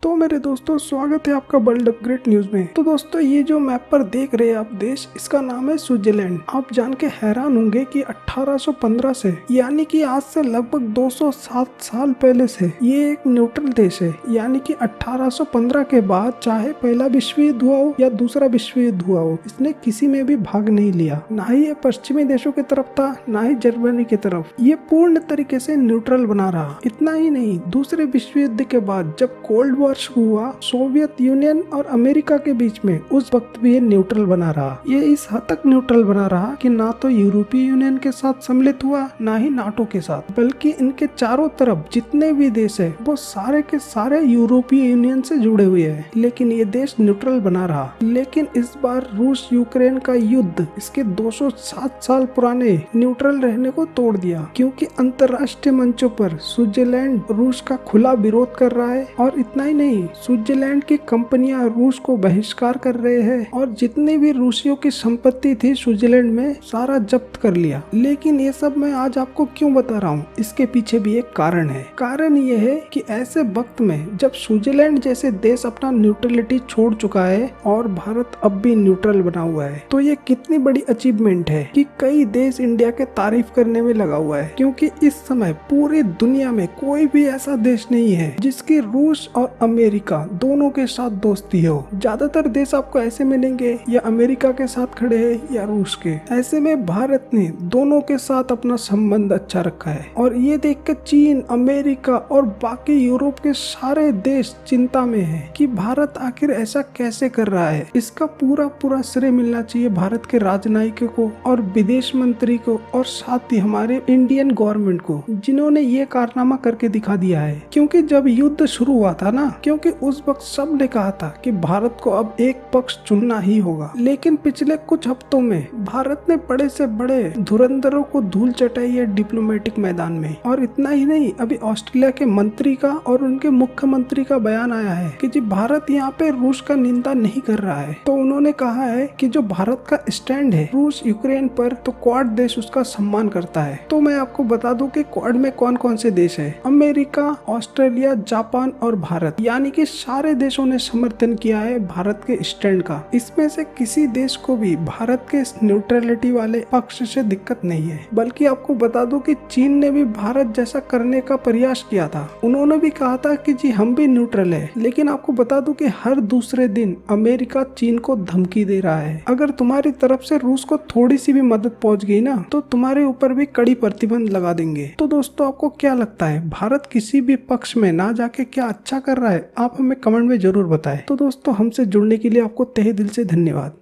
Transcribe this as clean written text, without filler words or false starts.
तो मेरे दोस्तों, स्वागत है आपका वर्ल्ड अपग्रेड न्यूज में। तो दोस्तों, ये जो मैप पर देख रहे हैं आप देश, इसका नाम है स्विट्जरलैंड। आप जान के हैरान होंगे कि 1815 से यानी कि आज से लगभग 207 साल पहले से ये एक न्यूट्रल देश है। यानी कि 1815 के बाद चाहे पहला विश्व युद्ध हुआ हो या दूसरा विश्व युद्ध हुआ हो, इसने किसी में भी भाग नहीं लिया। ना ही ये पश्चिमी देशों की तरफ था, ना ही जर्मनी की तरफ। ये पूर्ण तरीके से न्यूट्रल बना रहा। इतना ही नहीं, दूसरे विश्व युद्ध के बाद जब कोल्ड वॉर हुआ सोवियत यूनियन और अमेरिका के बीच में, उस वक्त भी ये न्यूट्रल बना रहा। ये इस हद तक न्यूट्रल बना रहा कि ना तो यूरोपीय यूनियन के साथ सम्मिलित हुआ, ना ही नाटो के साथ, बल्कि इनके चारों तरफ जितने भी देश है वो सारे के सारे यूरोपीय यूनियन से जुड़े हुए हैं। लेकिन ये देश न्यूट्रल बना रहा। लेकिन इस बार रूस यूक्रेन का युद्ध इसके 207 साल पुराने न्यूट्रल रहने को तोड़ दिया, क्योंकि अंतर्राष्ट्रीय मंचों पर स्विट्जरलैंड रूस का खुला विरोध कर रहा है। और इतना ही नहीं, स्विट्जरलैंड की कंपनियां रूस को बहिष्कार कर रहे हैं और जितनी भी रूसियों की संपत्ति थी स्विट्जरलैंड में सारा जब्त कर लिया। लेकिन ये सब मैं आज आपको क्यों बता रहा हूँ, इसके पीछे भी एक कारण है। कारण ये है कि ऐसे वक्त में जब स्विट्जरलैंड जैसे देश अपना न्यूट्रलिटी छोड़ चुका है और भारत अब भी न्यूट्रल बना हुआ है, तो ये कितनी बड़ी अचीवमेंट है कि कई देश इंडिया के तारीफ करने में लगा हुआ है। क्योंकि इस समय पूरी दुनिया में कोई भी ऐसा देश नहीं है जिसकी रूस और अमेरिका दोनों के साथ दोस्ती हो। ज्यादातर देश आपको ऐसे मिलेंगे या अमेरिका के साथ खड़े हैं या रूस के। ऐसे में भारत ने दोनों के साथ अपना संबंध अच्छा रखा है। और ये देख कर चीन, अमेरिका और बाकी यूरोप के सारे देश चिंता में हैं कि भारत आखिर ऐसा कैसे कर रहा है। इसका पूरा श्रेय मिलना चाहिए भारत के राजनयिकों को और विदेश मंत्री को और साथ ही हमारे इंडियन गवर्नमेंट को, जिन्होंने ये कारनामा करके दिखा दिया है। क्योंकि जब युद्ध शुरू हुआ था ना, क्योंकि उस वक्त सब ने कहा था कि भारत को अब एक पक्ष चुनना ही होगा। लेकिन पिछले कुछ हफ्तों में भारत ने बड़े से बड़े धुरंधरों को धूल चटाई है डिप्लोमेटिक मैदान में। और इतना ही नहीं, अभी ऑस्ट्रेलिया के मंत्री का और उनके मुख्यमंत्री का बयान आया है कि जी भारत यहाँ पे रूस का निंदा नहीं कर रहा है। तो उन्होंने कहा है कि जो भारत का स्टैंड है रूस यूक्रेन पर, तो क्वाड देश उसका सम्मान करता है। तो मैं आपको बता दूं कि क्वाड में कौन कौन से देश है। अमेरिका, ऑस्ट्रेलिया, जापान और भारत, यानी कि सारे देशों ने समर्थन किया है भारत के स्टैंड का। इसमें से किसी देश को भी भारत के न्यूट्रलिटी वाले पक्ष से दिक्कत नहीं है। बल्कि आपको बता दूं कि चीन ने भी भारत जैसा करने का प्रयास किया था। उन्होंने भी कहा था कि जी हम भी न्यूट्रल है। लेकिन आपको बता दूं कि हर दूसरे दिन अमेरिका चीन को धमकी दे रहा है, अगर तुम्हारी तरफ से रूस को थोड़ी सी भी मदद पहुंच गई ना, तो तुम्हारे ऊपर भी कड़ी प्रतिबंध लगा देंगे। तो दोस्तों, आपको क्या लगता है, भारत किसी भी पक्ष में ना जाके क्या अच्छा कर रहा है? आप हमें कमेंट में जरूर बताएं। तो दोस्तों, हमसे जुड़ने के लिए आपको तहे दिल से धन्यवाद।